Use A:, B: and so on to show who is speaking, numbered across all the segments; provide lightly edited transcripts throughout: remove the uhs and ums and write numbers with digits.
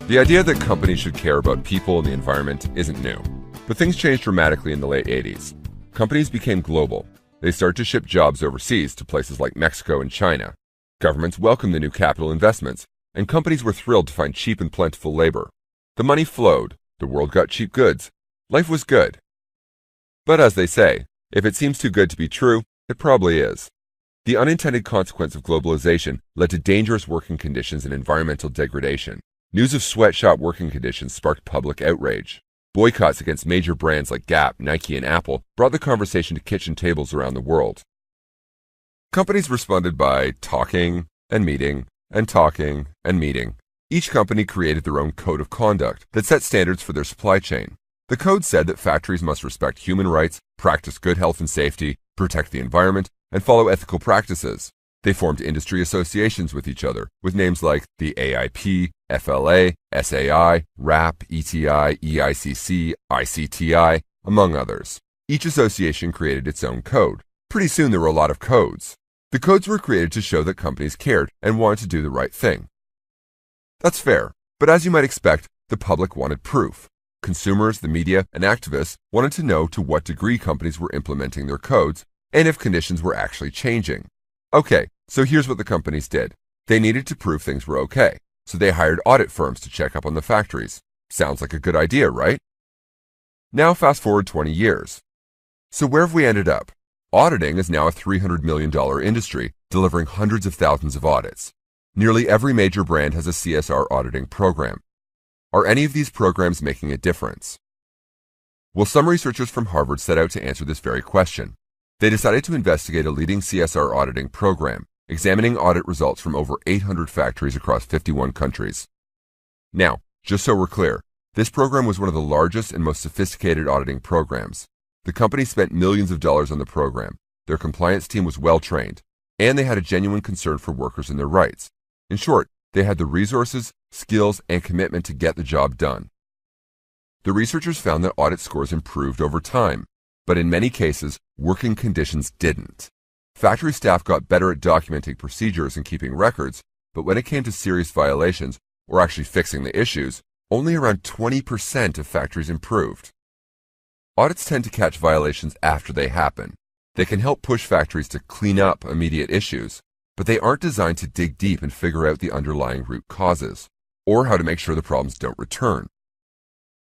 A: The idea that companies should care about people and the environment isn't new. But things changed dramatically in the late 80s. Companies became global. They started to ship jobs overseas to places like Mexico and China. Governments welcomed the new capital investments, and companies were thrilled to find cheap and plentiful labor. The money flowed, the world got cheap goods. Life was good. But as they say, if it seems too good to be true, it probably is. The unintended consequence of globalization led to dangerous working conditions and environmental degradation. News of sweatshop working conditions sparked public outrage. Boycotts against major brands like Gap, Nike, and Apple brought the conversation to kitchen tables around the world. Companies responded by talking and meeting and talking and meeting. Each company created their own code of conduct that set standards for their supply chain. The code said that factories must respect human rights, practice good health and safety, protect the environment, and follow ethical practices. They formed industry associations with each other, with names like the AIP, FLA, SAI, RAP, ETI, EICC, ICTI, among others. Each association created its own code. Pretty soon there were a lot of codes. The codes were created to show that companies cared and wanted to do the right thing. That's fair, but as you might expect, the public wanted proof. Consumers, the media, and activists wanted to know to what degree companies were implementing their codes and if conditions were actually changing. Okay, so here's what the companies did. They needed to prove things were okay, so they hired audit firms to check up on the factories. Sounds like a good idea, right? Now fast forward 20 years. So where have we ended up? Auditing is now a $300 million industry, delivering hundreds of thousands of audits. Nearly every major brand has a CSR auditing program. Are any of these programs making a difference? Well, some researchers from Harvard set out to answer this very question. They decided to investigate a leading CSR auditing program, examining audit results from over 800 factories across 51 countries. Now, just so we're clear, this program was one of the largest and most sophisticated auditing programs. The company spent millions of dollars on the program, their compliance team was well trained, and they had a genuine concern for workers and their rights. In short, they had the resources, skills, and commitment to get the job done. The researchers found that audit scores improved over time, but in many cases, working conditions didn't. Factory staff got better at documenting procedures and keeping records, but when it came to serious violations, or actually fixing the issues, only around 20% of factories improved. Audits tend to catch violations after they happen. They can help push factories to clean up immediate issues, but they aren't designed to dig deep and figure out the underlying root causes, or how to make sure the problems don't return.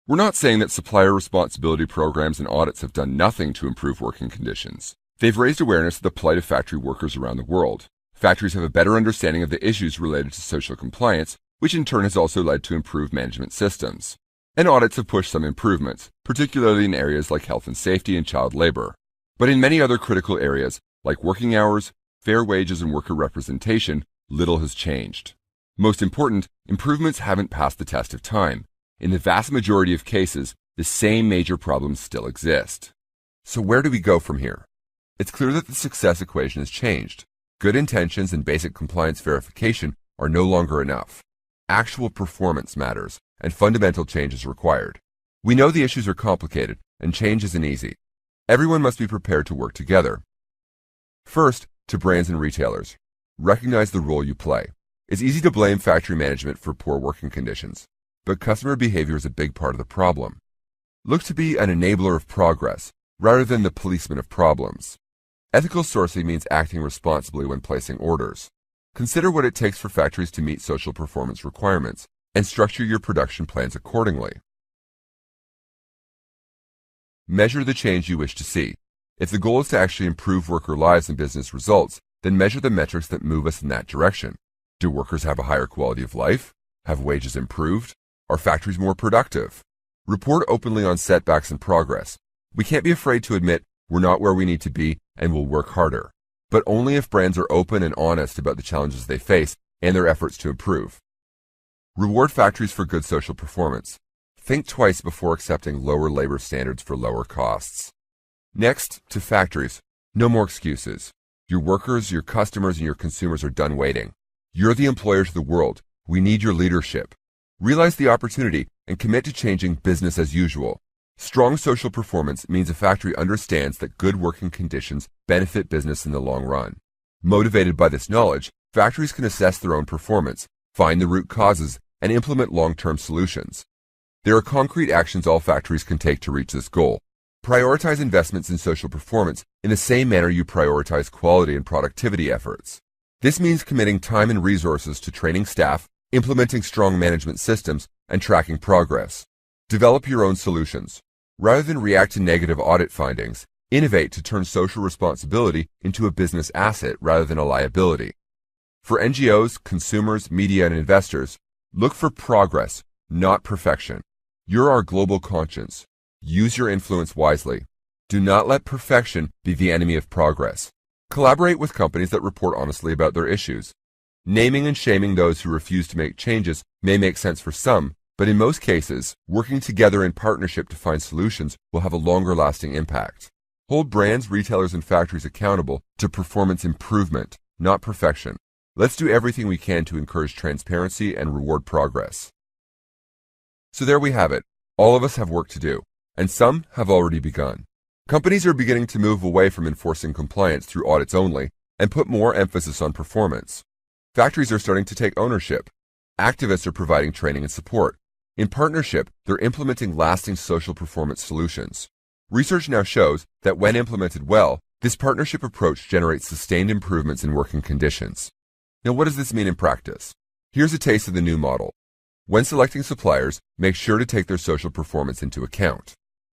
A: We're not saying that supplier responsibility programs and audits have done nothing to improve working conditions. They've raised awareness of the plight of factory workers around the world. Factories have a better understanding of the issues related to social compliance, which in turn has also led to improved management systems. And audits have pushed some improvements, particularly in areas like health and safety and child labor. But in many other critical areas, like working hours, fair wages, and worker representation, little has changed. Most important, improvements haven't passed the test of time. In the vast majority of cases, the same major problems still exist. So where do we go from here? It's clear that the success equation has changed. Good intentions and basic compliance verification are no longer enough. Actual performance matters, and fundamental change is required. We know the issues are complicated, and change isn't easy. Everyone must be prepared to work together. First, to brands and retailers, recognize the role you play. It's easy to blame factory management for poor working conditions, but customer behavior is a big part of the problem. Look to be an enabler of progress, rather than the policeman of problems. Ethical sourcing means acting responsibly when placing orders. Consider what it takes for factories to meet social performance requirements, and structure your production plans accordingly. Measure the change you wish to see. If the goal is to actually improve worker lives and business results, then measure the metrics that move us in that direction. Do workers have a higher quality of life? Have wages improved? Are factories more productive? Report openly on setbacks and progress. We can't be afraid to admit we're not where we need to be and we'll work harder, but only if brands are open and honest about the challenges they face and their efforts to improve. Reward factories for good social performance. Think twice before accepting lower labor standards for lower costs. Next, to factories. No more excuses. Your workers, your customers, and your consumers are done waiting. You're the employer to the world. We need your leadership. Realize the opportunity and commit to changing business as usual. Strong social performance means a factory understands that good working conditions benefit business in the long run. Motivated by this knowledge, factories can assess their own performance, find the root causes, and implement long-term solutions. There are concrete actions all factories can take to reach this goal. Prioritize investments in social performance in the same manner you prioritize quality and productivity efforts. This means committing time and resources to training staff, implementing strong management systems, and tracking progress. Develop your own solutions. Rather than react to negative audit findings, innovate to turn social responsibility into a business asset rather than a liability. For NGOs, consumers, media, and investors, look for progress, not perfection. You're our global conscience. Use your influence wisely. Do not let perfection be the enemy of progress. Collaborate with companies that report honestly about their issues. Naming and shaming those who refuse to make changes may make sense for some, but in most cases, working together in partnership to find solutions will have a longer-lasting impact. Hold brands, retailers, and factories accountable to performance improvement, not perfection. Let's do everything we can to encourage transparency and reward progress. So there we have it. All of us have work to do, and some have already begun. Companies are beginning to move away from enforcing compliance through audits only and put more emphasis on performance. Factories are starting to take ownership. Activists are providing training and support. In partnership, they're implementing lasting social performance solutions. Research now shows that when implemented well, this partnership approach generates sustained improvements in working conditions. Now, what does this mean in practice? Here's a taste of the new model. When selecting suppliers, make sure to take their social performance into account.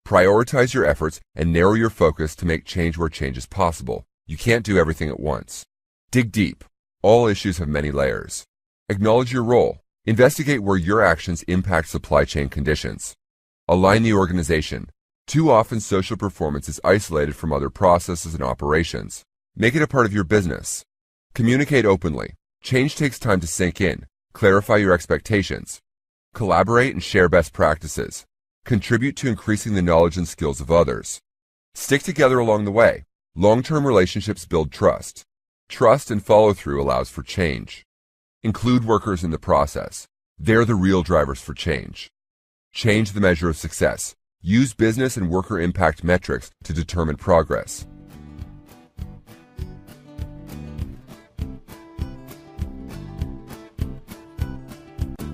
A: Prioritize your efforts and narrow your focus to make change where change is possible. You can't do everything at once. Dig deep. All issues have many layers. Acknowledge your role. Investigate where your actions impact supply chain conditions. Align the organization. Too often, social performance is isolated from other processes and operations. Make it a part of your business. Communicate openly. Change takes time to sink in. Clarify your expectations. Collaborate and share best practices. Contribute to increasing the knowledge and skills of others. Stick together along the way. Long-term relationships build trust. Trust and follow-through allows for change. Include workers in the process. They're the real drivers for change. Change the measure of success. Use business and worker impact metrics to determine progress.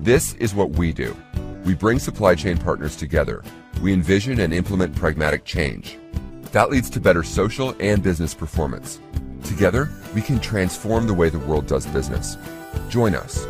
A: This is what we do. We bring supply chain partners together. We envision and implement pragmatic change. That leads to better social and business performance. Together, we can transform the way the world does business. Join us.